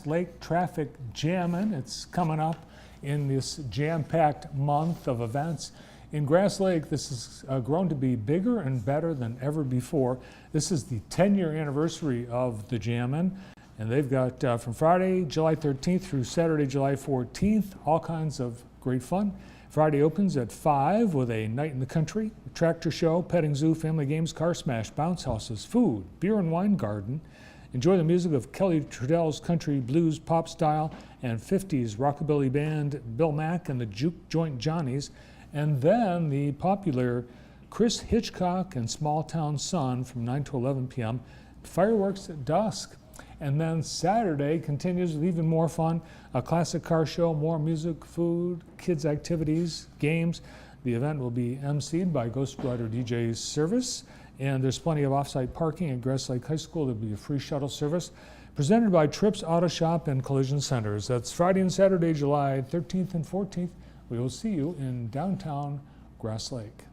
Grass Lake Traffic Jammin'. It's coming up in this jam-packed month of events. In Grass Lake, this has grown to be bigger and better than ever before. This is the 10-year anniversary of the Jammin', and they've got from Friday, July 13th through Saturday, July 14th, all kinds of great fun. Friday opens at 5 with a night in the country, a tractor show, petting zoo, family games, car smash, bounce houses, food, beer and wine garden. Enjoy the music of Kelly Trudell's country, blues, pop style, and 50s rockabilly band Bill Mack and the Juke Joint Johnnies. And then the popular Chris Hitchcock and Small Town Sun from 9 to 11 p.m. Fireworks at dusk. And then Saturday continues with even more fun, a classic car show, more music, food, kids' activities, games. The event will be emceed by Ghost Rider DJ Service, and there's plenty of off-site parking at Grass Lake High School. There'll be a free shuttle service presented by Trips Auto Shop and Collision Centers. That's Friday and Saturday, July 13th and 14th. We will see you in downtown Grass Lake.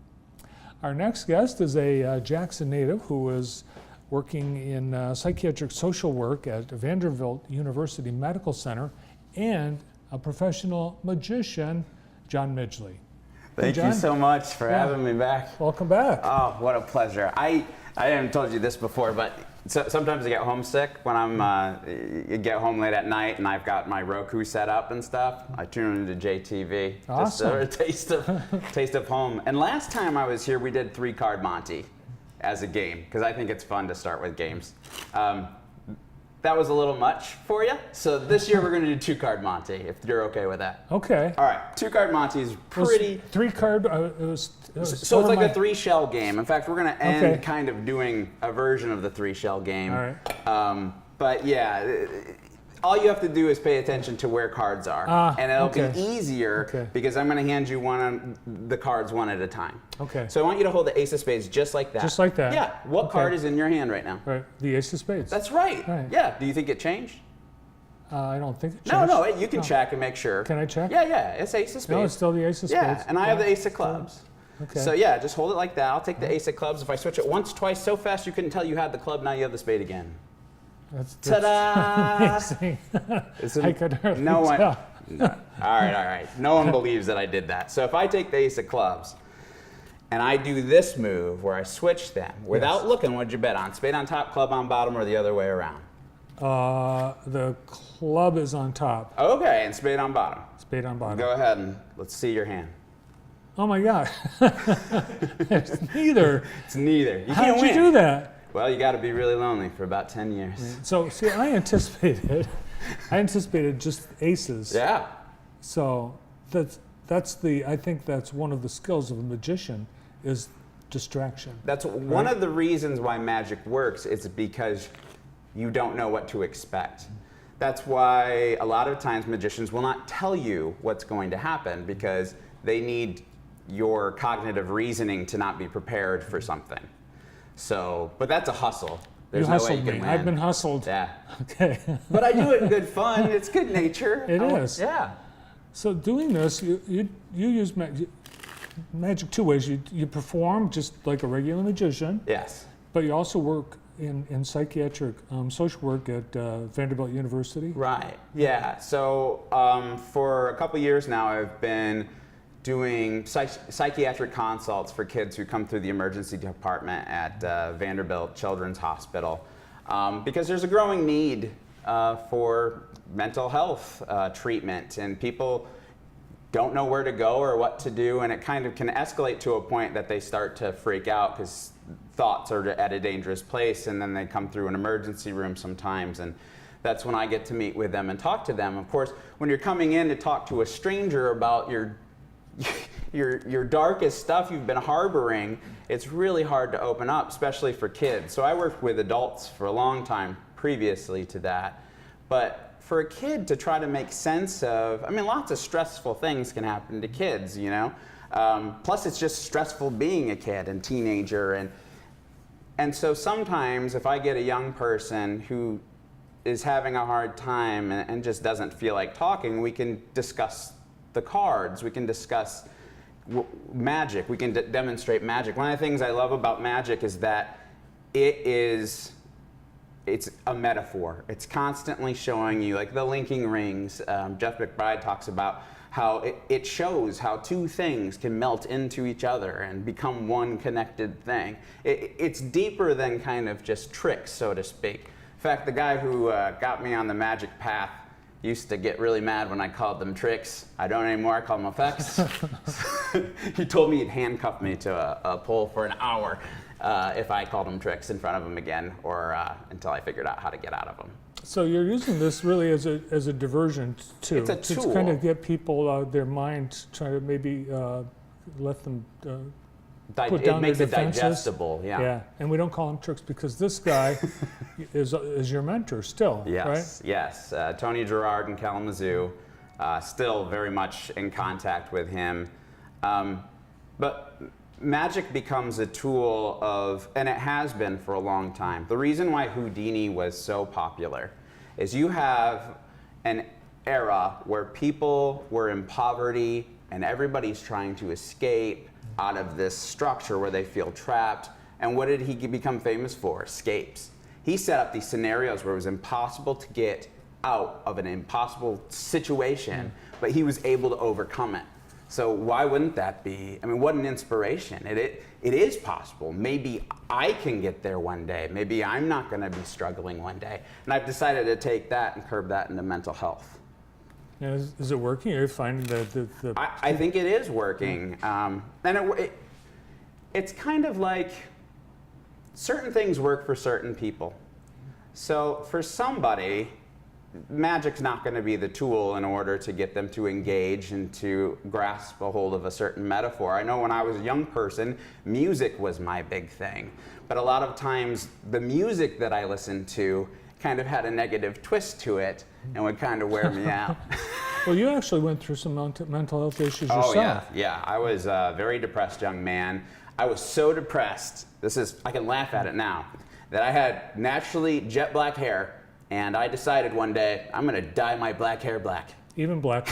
Our next guest is a Jackson native who is working in psychiatric social work at Vanderbilt University Medical Center, and a professional magician, John Midgley. Thank you so much for having me back. Welcome back. Oh, what a pleasure. I haven't told you this before, but sometimes I get homesick when I get home late at night and I've got my Roku set up and stuff. I tune into JTV. Awesome. Just a taste of home. And last time I was here, we did 3-card Monte as a game, because I think it's fun to start with games. That was a little much for you, so this year we're going to do 2-card Monte, if you're okay with that. Okay. All right, 2-card Monte is pretty... 3-card, So it's like a 3-shell game. In fact, we're going to end kind of doing a version of the 3-shell game. All right. But yeah, all you have to do is pay attention to where cards are. And it'll be easier because I'm going to hand you the cards one at a time. Okay. So I want you to hold the Ace of Spades just like that. Just like that? Yeah. What card is in your hand right now? Right. The Ace of Spades. That's right. Yeah. Do you think it changed? I don't think it changed. No, you can check and make sure. Can I check? Yeah. It's Ace of Spades. No, it's still the Ace of Spades. Yeah, and I have the Ace of Clubs. Okay. So yeah, just hold it like that. I'll take the Ace of Clubs. If I switch it once, twice, so fast you couldn't tell you had the club, now you have the spade again. That's Ta-da! amazing. I could hardly no one. tell. No. All right. No one believes that I did that. So if I take the Ace of Clubs and I do this move where I switch them without looking, what'd you bet on? Spade on top, club on bottom, or the other way around? The club is on top. Okay, and spade on bottom. Spade on bottom. Go ahead and let's see your hand. Oh my God. It's neither. It's neither. You How can't did win. you do that? Well, you got to be really lonely for about 10 years. So, see, I anticipated just aces. Yeah. So I think that's one of the skills of a magician is distraction. That's one of the reasons why magic works. It's because you don't know what to expect. That's why a lot of times magicians will not tell you what's going to happen because they need your cognitive reasoning to not be prepared for something. So, but that's a hustle. There's You no way hustled you can me. win. I've been hustled. Yeah. Okay. But I do it in good fun. It's good nature. It is. Yeah. So doing this, you use magic two ways. You perform just like a regular magician. Yes. But you also work in psychiatric social work at Vanderbilt University. Right. Yeah. So for a couple years now, I've been doing psychiatric consults for kids who come through the emergency department at Vanderbilt Children's Hospital because there's a growing need for mental health treatment, and people don't know where to go or what to do, and it kind of can escalate to a point that they start to freak out because thoughts are at a dangerous place, and then they come through an emergency room sometimes, and that's when I get to meet with them and talk to them. Of course, when you're coming in to talk to a stranger about your darkest stuff you've been harboring, it's really hard to open up, especially for kids. So I worked with adults for a long time previously to that. But for a kid to try to make sense of, I mean, lots of stressful things can happen to kids, you know? Plus it's just stressful being a kid and teenager. And so sometimes if I get a young person who is having a hard time and just doesn't feel like talking, we can discuss the cards, we can discuss magic, we can demonstrate magic. One of the things I love about magic is that it is it's a metaphor. It's constantly showing you, like the linking rings. Jeff McBride talks about how it shows how two things can melt into each other and become one connected thing. It's deeper than kind of just tricks, so to speak. In fact, the guy who got me on the magic path used to get really mad when I called them tricks. I don't anymore, I call them effects. He told me he'd handcuff me to a pole for an hour if I called them tricks in front of him again, or until I figured out how to get out of them. So you're using this really as a diversion too. It's a tool. To kind of get people their mind, try to maybe let them put down it makes their it defenses. digestible, yeah. Yeah, and we don't call him tricks because this guy is your mentor still, Yes, right? yes. Tony Gerard in Kalamazoo, still very much in contact with him. But magic becomes a tool of, and it has been for a long time. The reason why Houdini was so popular is you have an era where people were in poverty and everybody's trying to escape out of this structure where they feel trapped. And what did he become famous for? Escapes. He set up these scenarios where it was impossible to get out of an impossible situation, but he was able to overcome it. So why wouldn't that be? I mean, what an inspiration. It is possible. Maybe I can get there one day. Maybe I'm not going to be struggling one day. And I've decided to take that and curb that into mental health. Yeah, is it working? Are you finding that I think it is working. And it's kind of like certain things work for certain people. So for somebody, magic's not going to be the tool in order to get them to engage and to grasp a hold of a certain metaphor. I know when I was a young person, music was my big thing. But a lot of times, the music that I listened to kind of had a negative twist to it and would kind of wear me out. Well, you actually went through some mental health issues yourself. Oh, yeah. I was a very depressed young man. I was so depressed, I can laugh at it now, that I had naturally jet black hair. And I decided one day, I'm going to dye my black hair black. Even black.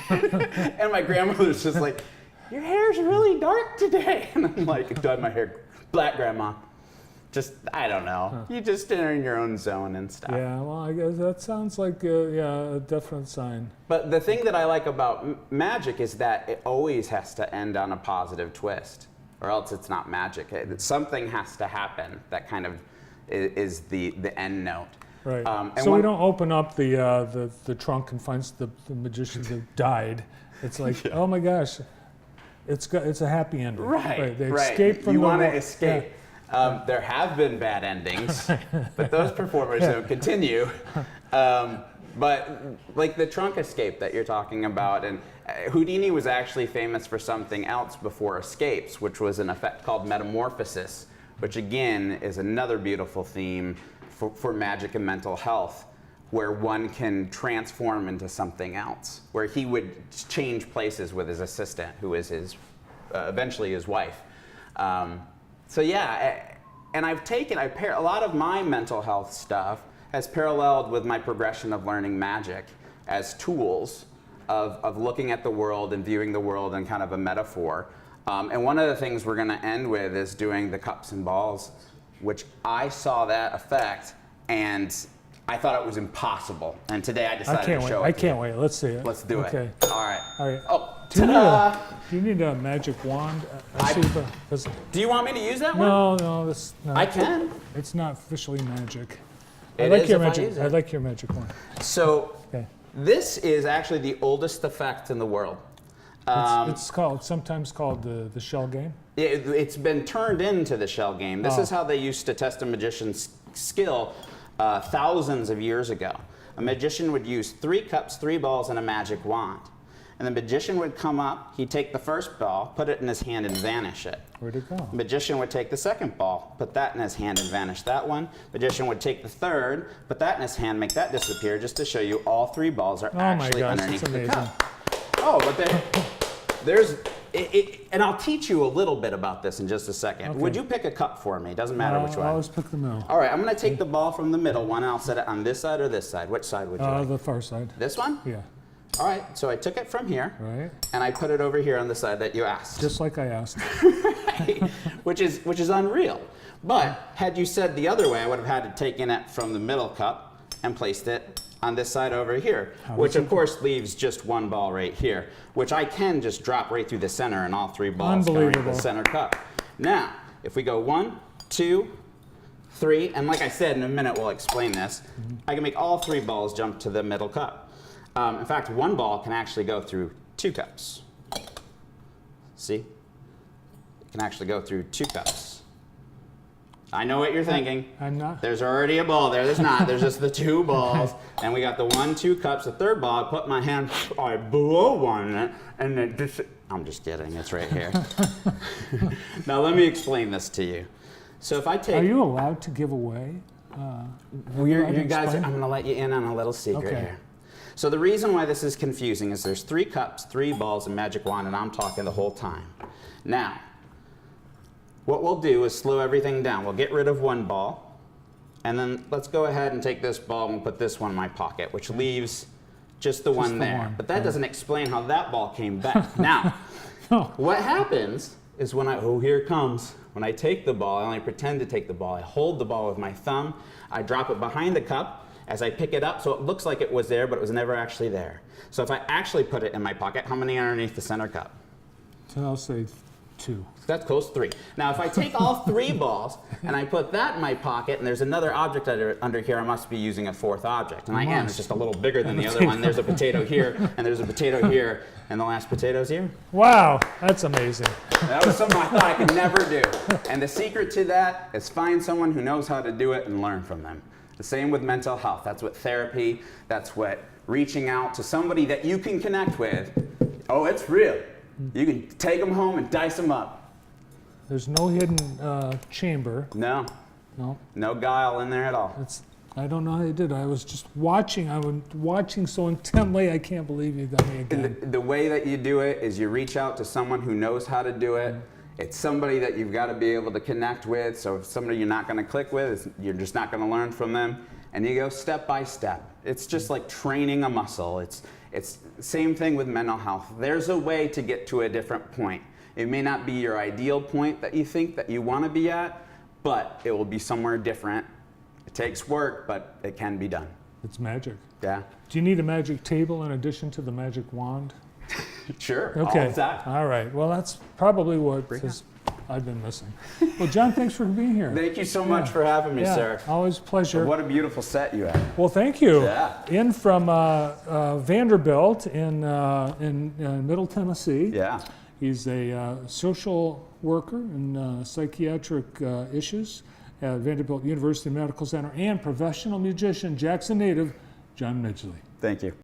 And my grandmother's just like, your hair's really dark today. And I'm like, dye my hair black, Grandma. Just, I don't know. Huh. You just enter in your own zone and stuff. Yeah, well, I guess that sounds like a definite sign. But the thing that I like about magic is that it always has to end on a positive twist, or else it's not magic. Something has to happen that kind of is the end note. Right. So we don't open up the trunk and find the magician that died. It's like, oh my gosh, it's a happy ending. Right. They escape from you the want to escape. Yeah. There have been bad endings, but those performers don't continue. But like the trunk escape that you're talking about, and Houdini was actually famous for something else before escapes, which was an effect called metamorphosis, which again is another beautiful theme for magic and mental health, where one can transform into something else, where he would change places with his assistant, who is eventually his wife. So yeah, and a lot of my mental health stuff has paralleled with my progression of learning magic as tools of looking at the world and viewing the world in kind of a metaphor. And one of the things we're going to end with is doing the cups and balls, which I saw that effect and I thought it was impossible. And today I decided to show it. I can't wait. Let's see it. Let's do it. Okay. All right. All right. Oh, Do ta-da! you need a magic wand? Do you want me to use that one? No, I can. It's not officially magic. It is if I use it. I like your magic wand. So Okay. this is actually the oldest effect in the world. It's sometimes called the shell game. It's been turned into the shell game. This is how they used to test a magician's skill thousands of years ago. A magician would use 3 cups, 3 balls, and a magic wand. And the magician would come up, he'd take the first ball, put it in his hand, and vanish it. Where'd it go? The magician would take the second ball, put that in his hand, and vanish that one. Magician would take the third, put that in his hand, make that disappear, just to show you all 3 balls are actually underneath the cup. Oh, but there's, and I'll teach you a little bit about this in just a second. Okay. Would you pick a cup for me? Doesn't matter which one. I always pick the middle. All right, I'm going to take the ball from the middle one, and I'll set it on this side or this side. Which side would you like? The far side. This one? Yeah. All right, so I took it from here, Right. and I put it over here on the side that you asked. Just like I asked. Right. which is unreal. But had you said the other way, I would have had to taken it from the middle cup and placed it on this side over here, which of course leaves just one ball right here, which I can just drop right through the center and all 3 balls going to the center cup. Now, if we go 1, 2, 3, and like I said, in a minute we'll explain this, I can make all 3 balls jump to the middle cup. In fact, 1 ball can actually go through 2 cups. See? It can actually go through 2 cups. I know what you're thinking. I'm not. There's already a ball there. There's not. There's just the 2 balls. And we got the 1, 2 cups. The 3rd ball, I put my hand, I blow one, and then just, I'm just kidding. It's right here. Now let me explain this to you. So if I take... Are you allowed to give away? You guys, I'm going to let you in on a little secret here. So the reason why this is confusing is there's 3 cups, 3 balls, and magic wand, and I'm talking the whole time. Now, what we'll do is slow everything down. We'll get rid of 1 ball, and then let's go ahead and take this ball and we'll put this one in my pocket, which leaves just the one there. But that doesn't explain how that ball came back. Now, what happens is when here it comes. When I take the ball, I only pretend to take the ball. I hold the ball with my thumb. I drop it behind the cup as I pick it up, so it looks like it was there, but it was never actually there. So if I actually put it in my pocket, how many are underneath the center cup? So I'll say 2. That's close, 3. Now, if I take all 3 balls and I put that in my pocket, and there's another object under here, I must be using a 4th object. And I am. It's just a little bigger than the other one. There's a potato here, and there's a potato here, and the last potato's here. Wow, that's amazing. That was something I thought I could never do. And the secret to that is find someone who knows how to do it and learn from them. The same with mental health. That's what therapy, that's what reaching out to somebody that you can connect with. Oh, it's real. You can take them home and dice them up. There's no hidden chamber. No. No. No guile in there at all. I don't know how you did it. I was just watching. I was watching so intently. I can't believe you got me again. The way that you do it is you reach out to someone who knows how to do it. It's somebody that you've got to be able to connect with. So if somebody you're not going to click with, you're just not going to learn from them. And you go step by step. It's just like training a muscle. It's the same thing with mental health. There's a way to get to a different point. It may not be your ideal point that you think that you want to be at, but it will be somewhere different. It takes work, but it can be done. It's magic. Yeah. Do you need a magic table in addition to the magic wand? Sure. Okay. All of that. All right. Well, that's probably what I've been missing. Well, John, thanks for being here. Thank you so much for having me, sir. Always a pleasure. What a beautiful set you have. Well, thank you. Yeah. In from Vanderbilt in Middle Tennessee. Yeah. He's a social worker in psychiatric issues at Vanderbilt University Medical Center and professional musician, Jackson native, John Midgley. Thank you.